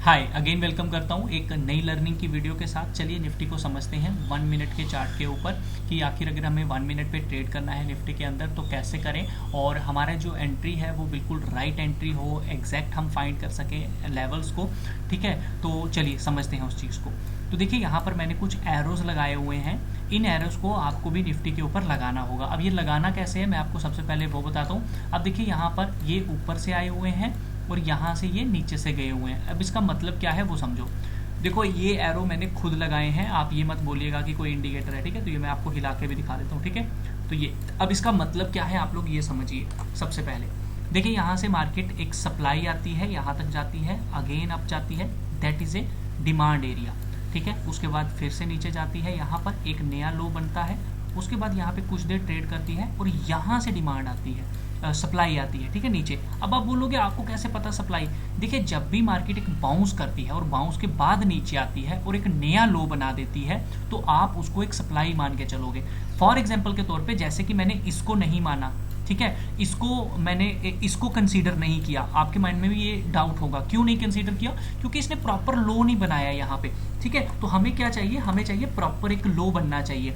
हाय again welcome करता हूँ एक नई लर्निंग की वीडियो के साथ। चलिए निफ्टी को समझते हैं 1 मिनट के चार्ट के ऊपर कि आखिर अगर हमें 1 मिनट पे ट्रेड करना है निफ्टी के अंदर तो कैसे करें और हमारा जो एंट्री है वो बिल्कुल राइट एंट्री हो, एग्जैक्ट हम फाइंड कर सकें लेवल्स को। ठीक है, तो चलिए समझते हैं उस चीज़ को। तो देखिए यहाँ पर मैंने कुछ एरोज लगाए हुए हैं, इन एरोज को आपको भी निफ्टी के ऊपर लगाना होगा। अब ये लगाना कैसे है मैं आपको सबसे पहले वो बताता हूँ। अब देखिए यहाँ पर ये ऊपर से आए हुए हैं और यहाँ से ये नीचे से गए हुए हैं। अब इसका मतलब क्या है वो समझो। देखो ये एरो मैंने खुद लगाए हैं, आप ये मत बोलिएगा कि कोई इंडिकेटर है। ठीक है, तो ये मैं आपको हिला के भी दिखा देता हूँ। ठीक है, तो ये अब इसका मतलब क्या है आप लोग ये समझिए। सबसे पहले देखिए यहाँ से मार्केट एक सप्लाई आती है, यहाँ तक जाती है, अगेन अप जाती है, that is a demand area. ठीक है, उसके बाद फिर से नीचे जाती है, यहाँ पर एक नया लो बनता है, उसके बाद यहाँ पे कुछ देर ट्रेड करती है और यहाँ से डिमांड आती है, सप्लाई आती है। ठीक है, नीचे। अब आप बोलोगे आपको कैसे पता सप्लाई? देखिए जब भी मार्केट एक बाउंस करती है और बाउंस के बाद नीचे आती है और एक नया लो बना देती है तो आप उसको एक सप्लाई मान के चलोगे। फॉर एग्जाम्पल के तौर पे जैसे कि मैंने इसको नहीं माना, ठीक है, मैंने इसको कंसीडर नहीं किया। आपके माइंड में भी ये डाउट होगा क्यों नहीं कंसीडर किया, क्योंकि इसने प्रॉपर लो नहीं बनाया यहाँ पे। ठीक है, तो हमें क्या चाहिए, हमें चाहिए प्रॉपर एक लो बनना चाहिए।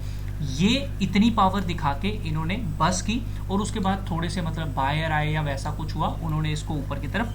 ये इतनी पावर दिखा के इन्होंने बस की और उसके बाद थोड़े से मतलब बायर आए या वैसा कुछ हुआ, उन्होंने इसको ऊपर की तरफ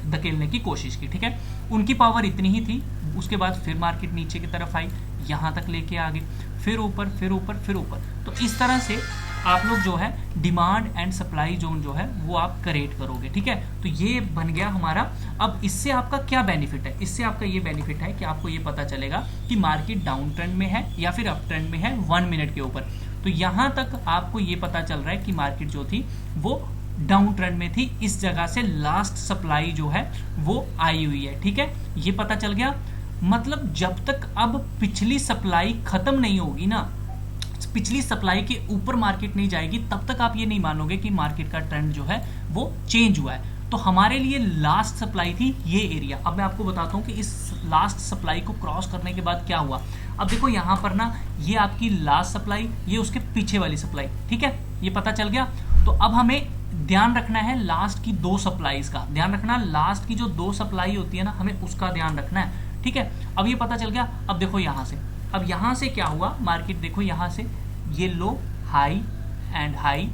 धकेलने की कोशिश की। ठीक है, उनकी पावर इतनी ही थी। उसके बाद फिर मार्केट नीचे की तरफ आई, यहाँ तक लेके आ गई, फिर ऊपर फिर ऊपर फिर ऊपर। तो इस तरह से आप लोग जो है डिमांड एंड सप्लाई जोन जो है वो आप क्रिएट करोगे। ठीक है, तो ये बन गया हमारा। अब इससे आपका क्या बेनिफिट है? इससे आपका ये बेनिफिट है कि आपको ये पता चलेगा कि मार्केट डाउन ट्रेंड में है या फिर अप ट्रेंड में है 1 मिनट के ऊपर। तो यहां तक आपको ये पता चल रहा है कि मार्केट जो थी वो डाउन ट्रेंड में थी, इस जगह से लास्ट सप्लाई जो है वो आई हुई है। ठीक है, ये पता चल गया। मतलब जब तक अब पिछली सप्लाई खत्म नहीं होगी ना, पिछली सप्लाई के ऊपर मार्केट नहीं जाएगी, तब तक आप ये नहीं मानोगे कि मार्केट का ट्रेंड जो है वो चेंज हुआ है। तो हमारे लिए लास्ट सप्लाई थी ये एरिया। अब मैं आपको बताता हूँ कि इस लास्ट सप्लाई को क्रॉस करने के बाद क्या हुआ। अब देखो यहाँ पर ना ये आपकी लास्ट सप्लाई, ये उसके पीछे वाली सप्लाई। ठीक है, ये पता चल गया। तो अब हमें ध्यान रखना है लास्ट की 2 सप्लाईज का ध्यान रखना। लास्ट की जो 2 सप्लाई होती है ना, हमें उसका ध्यान रखना है। ठीक है, अब ये पता चल गया। अब देखो यहाँ से, अब यहाँ से क्या हुआ, मार्केट देखो यहाँ से ये लो, हाई एंड हाई,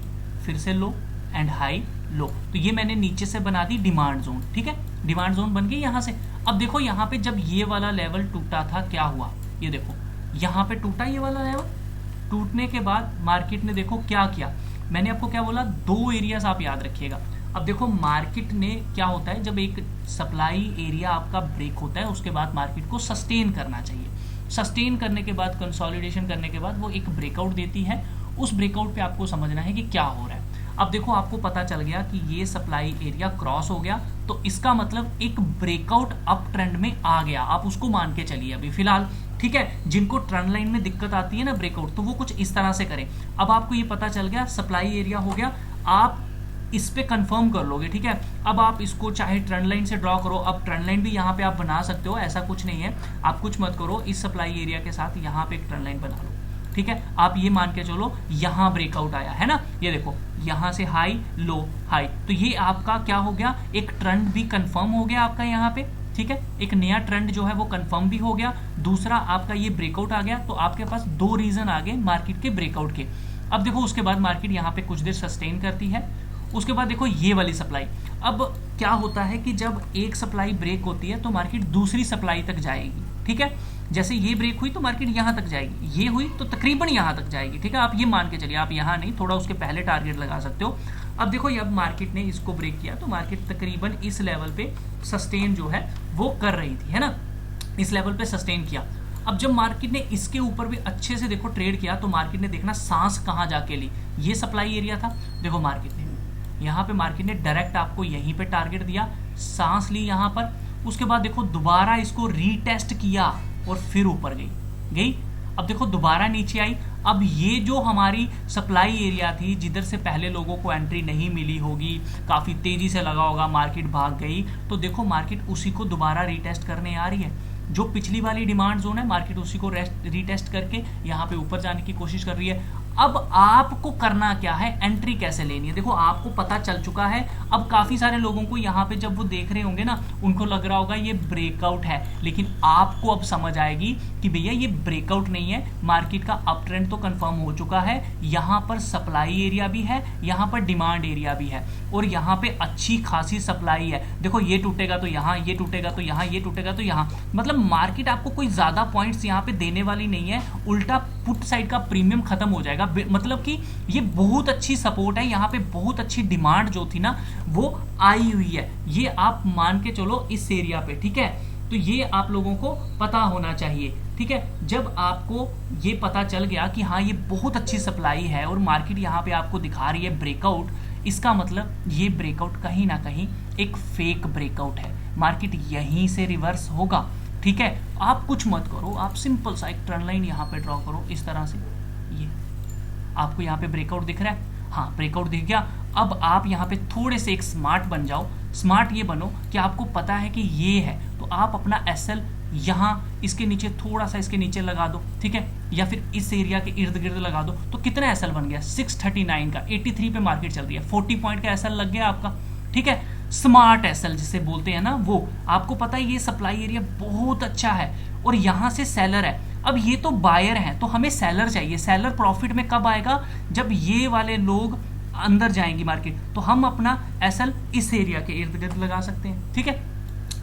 फिर से लो एंड हाई लो। तो ये मैंने नीचे से बना दी डिमांड जोन। ठीक है, डिमांड जोन बन गई यहाँ से। अब देखो यहाँ पे जब ये वाला लेवल टूटा था क्या हुआ, ये देखो यहाँ पे टूटा ये वाला लेवल। टूटने के बाद मार्केट ने देखो क्या किया। मैंने आपको क्या बोला, 2 एरियाज आप याद रखिएगा। अब देखो मार्केट ने क्या होता है, जब एक सप्लाई एरिया आपका ब्रेक होता है उसके बाद मार्केट को सस्टेन करना चाहिए। सस्टेन करने के बाद, कंसोलिडेशन करने के बाद वो एक ब्रेकआउट देती है। उस ब्रेकआउट पे आपको समझना है कि क्या हो रहा है। अब देखो आपको पता चल गया कि ये सप्लाई एरिया क्रॉस हो गया, तो इसका मतलब एक ब्रेकआउट अप ट्रेंड में आ गया। आप उसको मान के चलिए अभी फिलहाल। ठीक है, जिनको ट्रेंड लाइन में दिक्कत आती है ना ब्रेकआउट, तो वो कुछ इस तरह से करें। अब आपको ये पता चल गया सप्लाई एरिया हो गया, आप इस पे कंफर्म कर लोगे। ठीक है, अब आप इसको चाहे ट्रेंड लाइन से ड्रॉ करो। अब ट्रेंड लाइन भी यहाँ पे आप बना सकते हो, ऐसा कुछ नहीं है। आप कुछ मत करो, इस सप्लाई एरिया के साथ यहाँ पे एक ट्रेंड लाइन बना लो। ठीक है, आप ये मान के चलो यहाँ ब्रेकआउट आया है ना, ये देखो यहाँ से हाई लो हाई, तो ये आपका क्या हो गया, एक ट्रेंड भी कंफर्म हो गया आपका यहाँ पे। ठीक है, एक नया ट्रेंड जो है वो कंफर्म भी हो गया। दूसरा आपका ये ब्रेकआउट आ गया, तो आपके पास 2 रीजन आ गए मार्केट के ब्रेकआउट के। अब देखो उसके बाद मार्केट यहाँ पे कुछ देर सस्टेन करती है। उसके बाद देखो ये वाली सप्लाई। अब क्या होता है कि जब एक सप्लाई ब्रेक होती है तो मार्केट दूसरी सप्लाई तक जाएगी। ठीक है, जैसे ये ब्रेक हुई तो मार्केट यहाँ तक जाएगी, ये हुई तो तकरीबन यहाँ तक जाएगी। ठीक है, आप ये मान के चलिए, आप यहाँ नहीं, थोड़ा उसके पहले टारगेट लगा सकते हो। अब देखो अब मार्केट ने इसको ब्रेक किया तो मार्केट तकरीबन इस लेवल पे सस्टेन जो है वो कर रही थी, है ना, इस लेवल पे सस्टेन किया। अब जब मार्केट ने इसके ऊपर भी अच्छे से देखो ट्रेड किया तो मार्केट ने देखना सांस कहाँ जाके ली, ये सप्लाई एरिया था। देखो मार्केट ने यहाँ पे मार्केट ने डायरेक्ट आपको यहीं पे टारगेट दिया, सांस ली यहाँ पर। उसके बाद देखो दोबारा इसको रीटेस्ट किया और फिर ऊपर गई। अब देखो दोबारा नीचे आई। अब ये जो हमारी सप्लाई एरिया थी जिधर से पहले लोगों को एंट्री नहीं मिली होगी, काफी तेजी से लगा होगा, मार्केट भाग गई, तो देखो मार्केट उसी को दोबारा रीटेस्ट करने आ रही है। जो पिछली वाली डिमांड जोन है मार्केट उसी को रीटेस्ट करके यहाँ पे ऊपर जाने की कोशिश कर रही है। अब आपको करना क्या है, एंट्री कैसे लेनी है। देखो आपको पता चल चुका है। अब काफी सारे लोगों को यहाँ पे जब वो देख रहे होंगे ना, उनको लग रहा होगा ये ब्रेकआउट है, लेकिन आपको अब समझ आएगी कि भैया ये ब्रेकआउट नहीं है, मार्केट का अप ट्रेंड तो कंफर्म हो चुका है। यहाँ पर सप्लाई एरिया भी है, यहाँ पर डिमांड एरिया भी है, और यहाँ पे अच्छी खासी सप्लाई है। देखो ये टूटेगा तो यहाँ, ये टूटेगा तो यहाँ, ये टूटेगा तो यहाँ, मतलब मार्केट आपको कोई ज्यादा पॉइंट्स यहाँ पे देने वाली नहीं है, उल्टा पुट साइड का प्रीमियम खत्म हो जाएगा। मतलब कि ये बहुत अच्छी सपोर्ट है, यहाँ पे बहुत अच्छी डिमांड जो थी ना वो आई हुई है, ये आप मान के चलो इस एरिया पे, ठीक है। तो ये आप लोगों को पता होना चाहिए, ठीक है। जब आपको ये पता चल गया कि हाँ ये बहुत अच्छी सप्लाई है और मार्केट यहाँ पे आपको दिखा रही है ब्रेकआउट, इसका मतलब ये ब्रेकआउट कहीं ना कहीं एक फेक ब्रेकआउट है, मार्केट यहीं से रिवर्स होगा, ठीक है। आप कुछ मत करो, आप सिंपल सा एक ट्रेंड लाइन यहाँ पे ड्रॉ करो इस तरह से। ये आपको यहाँ पे ब्रेकआउट दिख रहा है, हाँ ब्रेकआउट दिख गया। अब आप यहाँ पे थोड़े से एक स्मार्ट बन जाओ। स्मार्ट ये बनो कि आपको पता है कि ये है, तो आप अपना एसएल यहाँ इसके नीचे थोड़ा सा इसके नीचे लगा दो, ठीक है, या फिर इस एरिया के इर्द गिर्द लगा दो। तो कितना एसएल बन गया, 639 का, 83 पे मार्केट चल रही है, 40 पॉइंट का एसएल लग गया आपका, ठीक है। स्मार्ट एसएल जिसे बोलते हैं ना, वो आपको पता है ये सप्लाई एरिया बहुत अच्छा है और यहाँ से सेलर है। अब ये तो बायर हैं, तो हमें सेलर चाहिए। सेलर प्रॉफिट में कब आएगा, जब ये वाले लोग अंदर जाएंगी मार्केट, तो हम अपना एसएल इस एरिया के इर्द गिर्द लगा सकते हैं, ठीक है।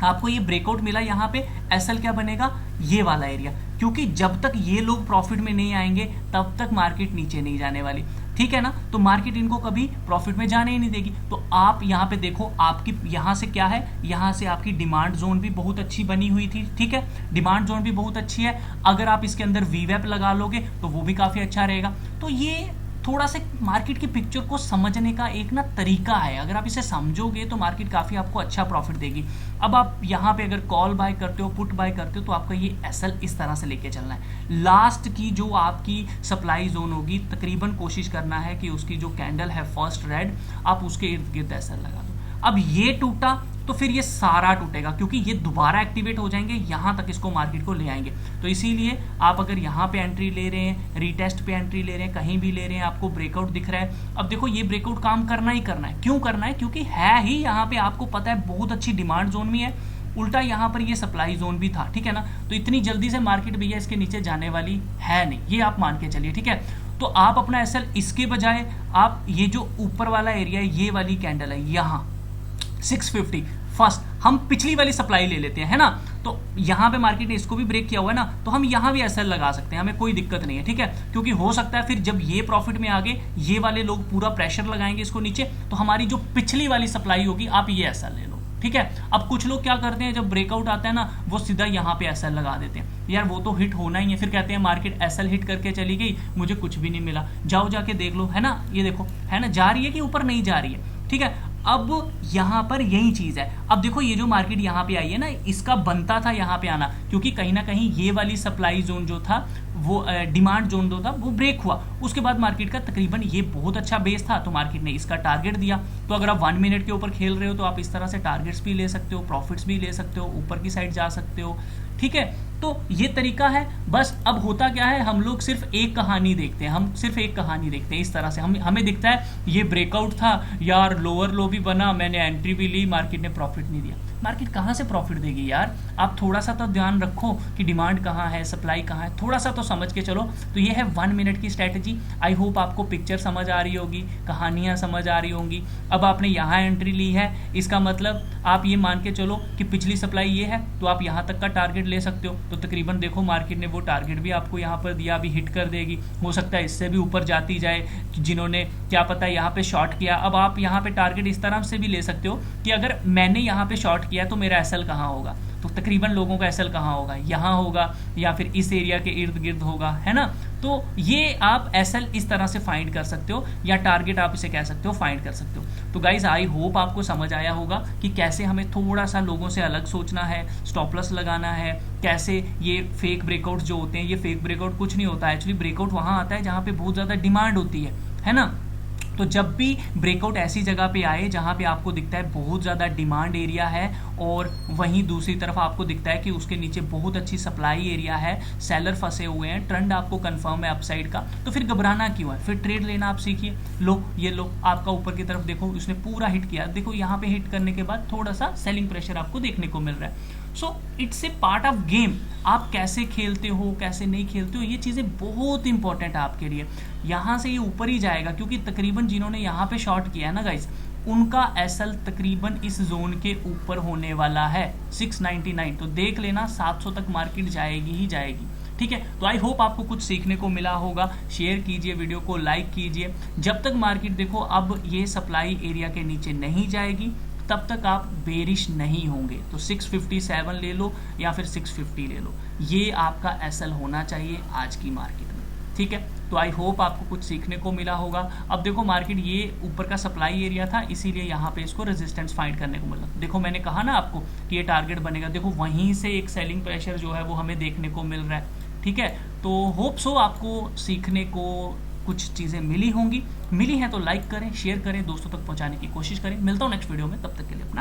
आपको ये ब्रेकआउट मिला, यहाँ पे एसएल क्या बनेगा, ये वाला एरिया, क्योंकि जब तक ये लोग प्रॉफिट में नहीं आएंगे तब तक मार्केट नीचे नहीं जाने वाली, ठीक है ना। तो मार्केट इनको कभी प्रॉफिट में जाने ही नहीं देगी। तो आप यहाँ पे देखो, आपकी यहाँ से क्या है, यहाँ से आपकी डिमांड जोन भी बहुत अच्छी बनी हुई थी, ठीक है, डिमांड जोन भी बहुत अच्छी है। अगर आप इसके अंदर वीवैप लगा लोगे तो वो भी काफी अच्छा रहेगा। तो ये थोड़ा सा मार्केट की पिक्चर को समझने का एक ना तरीका है, अगर आप इसे समझोगे तो मार्केट काफी आपको अच्छा प्रॉफिट देगी। अब आप यहाँ पे अगर कॉल बाय करते हो, पुट बाय करते हो, तो आपका ये एसएल इस तरह से लेके चलना है। लास्ट की जो आपकी सप्लाई जोन होगी, तकरीबन कोशिश करना है कि उसकी जो कैंडल है फर्स्ट रेड, आप उसके इर्द गिर्द एसएल लगा दो। अब ये टूटा तो फिर ये सारा टूटेगा, क्योंकि ये दोबारा एक्टिवेट हो जाएंगे, यहां तक इसको मार्केट को ले आएंगे। तो इसीलिए आप अगर यहाँ पे एंट्री ले रहे हैं, रीटेस्ट पे एंट्री ले रहे हैं, कहीं भी ले रहे हैं, आपको ब्रेकआउट दिख रहा है। अब देखो ये ब्रेकआउट काम करना ही करना है। क्यों करना है, क्योंकि है ही यहाँ पे, आपको पता है बहुत अच्छी डिमांड जोन में है, उल्टा यहाँ पर ये सप्लाई जोन भी था, ठीक है ना। तो इतनी जल्दी से मार्केट भैया इसके नीचे जाने वाली है नहीं, ये आप मान के चलिए, ठीक है। तो आप अपना एसएल इसके बजाय आप ये जो ऊपर वाला एरिया है, ये वाली कैंडल है यहाँ 650, फर्स्ट हम पिछली वाली सप्लाई ले लेते हैं, है ना। तो यहाँ पे मार्केट ने इसको भी ब्रेक किया हुआ है ना, तो हम यहाँ भी एसएल लगा सकते हैं, हमें कोई दिक्कत नहीं है, ठीक है। क्योंकि हो सकता है फिर जब ये प्रॉफिट में आगे ये वाले लोग पूरा प्रेशर लगाएंगे इसको नीचे, तो हमारी जो पिछली वाली सप्लाई होगी आप ये एसएल ले लो, ठीक है। अब कुछ लोग क्या करते हैं, जब ब्रेकआउट आता है ना, वो सीधा यहाँ पे एसएल लगा देते हैं, यार वो तो हिट होना ही है, फिर कहते हैं मार्केट एसएल हिट करके चली गई, मुझे कुछ भी नहीं मिला। जाओ जाके देख लो, है ना, ये देखो, है ना, जा रही है कि ऊपर नहीं जा रही है, ठीक है। अब यहां पर यही चीज है। अब देखो ये जो मार्केट यहां पे आई है ना, इसका बनता था यहां पे आना, क्योंकि कहीं ना कहीं ये वाली सप्लाई जोन जो था, वो डिमांड जोन जो था, वो ब्रेक हुआ। उसके बाद मार्केट का तकरीबन ये बहुत अच्छा बेस था, तो मार्केट ने इसका टारगेट दिया। तो अगर आप 1 मिनट के ऊपर खेल रहे हो तो आप इस तरह से टारगेट्स भी ले सकते हो, प्रॉफिट्स भी ले सकते हो, ऊपर की साइड जा सकते हो, ठीक है। तो ये तरीका है बस। अब होता क्या है, हम लोग सिर्फ एक कहानी देखते हैं, हम सिर्फ एक कहानी देखते हैं इस तरह से। हमें दिखता है ये ब्रेकआउट था यार, लोअर लो भी बना, मैंने एंट्री भी ली, मार्केट ने प्रॉफिट नहीं दिया। मार्केट कहाँ से प्रॉफिट देगी यार, आप थोड़ा सा तो ध्यान रखो कि डिमांड कहाँ है, सप्लाई कहाँ है, थोड़ा सा तो समझ के चलो। तो ये है 1 मिनट की स्ट्रैटेजी। आई होप आपको पिक्चर समझ आ रही होगी, कहानियाँ समझ आ रही होंगी। अब आपने यहाँ एंट्री ली है, इसका मतलब आप ये मान के चलो कि पिछली सप्लाई ये है, तो आप यहाँ तक का टारगेट ले सकते हो। तो तकरीबन देखो मार्केट ने वो टारगेट भी आपको यहाँ पर दिया, अभी हिट कर देगी, हो सकता है इससे भी ऊपर जाती जाए, जिन्होंने क्या पता यहाँ पे शॉर्ट किया। अब आप यहाँ पे टारगेट इस तरह से भी ले सकते हो कि अगर मैंने यहाँ पे शॉर्ट किया तो मेरा एसएल कहाँ होगा, तो तकरीबन लोगों का एसएल कहाँ होगा, यहाँ होगा या फिर इस एरिया के इर्द गिर्द होगा, है ना। तो ये आप एसएल इस तरह से फाइंड कर सकते हो, या टारगेट आप इसे कह सकते हो, फाइंड कर सकते हो। तो गाइज आई होप आपको समझ आया होगा कि कैसे हमें थोड़ा सा लोगों से अलग सोचना है, स्टॉप लॉस लगाना है, कैसे ये फेक ब्रेकआउट जो होते हैं, ये फेक ब्रेकआउट कुछ नहीं होता है। एक्चुअली ब्रेकआउट वहां आता है जहां पे बहुत ज्यादा डिमांड होती है ना। तो जब भी ब्रेकआउट ऐसी जगह पे आए जहां पे आपको दिखता है बहुत ज़्यादा डिमांड एरिया है और वहीं दूसरी तरफ आपको दिखता है कि उसके नीचे बहुत अच्छी सप्लाई एरिया है, सेलर फंसे हुए हैं, ट्रेंड आपको कंफर्म है अपसाइड का, तो फिर घबराना क्यों है, फिर ट्रेड लेना आप सीखिए। लो ये लो आपका ऊपर की तरफ देखो उसने पूरा हिट किया, देखो यहाँ पे हिट करने के बाद थोड़ा सा सेलिंग प्रेशर आपको देखने को मिल रहा है। So it's a part of game, आप कैसे खेलते हो कैसे नहीं खेलते हो ये चीज़ें बहुत इंपॉर्टेंट है आपके लिए। यहाँ से ये ऊपर ही जाएगा क्योंकि तकरीबन जिन्होंने यहाँ पे शॉर्ट किया है ना गाइस, उनका एसएल तकरीबन इस जोन के ऊपर होने वाला है 699, तो देख लेना 700 तक मार्केट जाएगी ही जाएगी। ठीक है, तो आई होप आपको कुछ सीखने को मिला होगा। शेयर कीजिए, वीडियो को लाइक कीजिए। जब तक मार्केट देखो अब ये सप्लाई एरिया के नीचे नहीं जाएगी तब तक आप बेरिश नहीं होंगे। तो 657 ले लो या फिर 650 ले लो, ये आपका एसएल होना चाहिए आज की मार्केट में। ठीक है, तो आई होप आपको कुछ सीखने को मिला होगा। अब देखो मार्केट ये ऊपर का सप्लाई एरिया था, इसीलिए यहाँ पे इसको रेजिस्टेंस फाइंड करने को मिला। देखो मैंने कहा ना आपको कि ये टारगेट बनेगा, देखो वहीं से एक सेलिंग प्रेशर जो है वो हमें देखने को मिल रहा है। ठीक है, तो होप सो आपको सीखने को कुछ चीज़ें मिली होंगी। मिली हैं तो लाइक करें, शेयर करें, दोस्तों तक पहुंचाने की कोशिश करें। मिलता हूं नेक्स्ट वीडियो में, तब तक के लिए अपना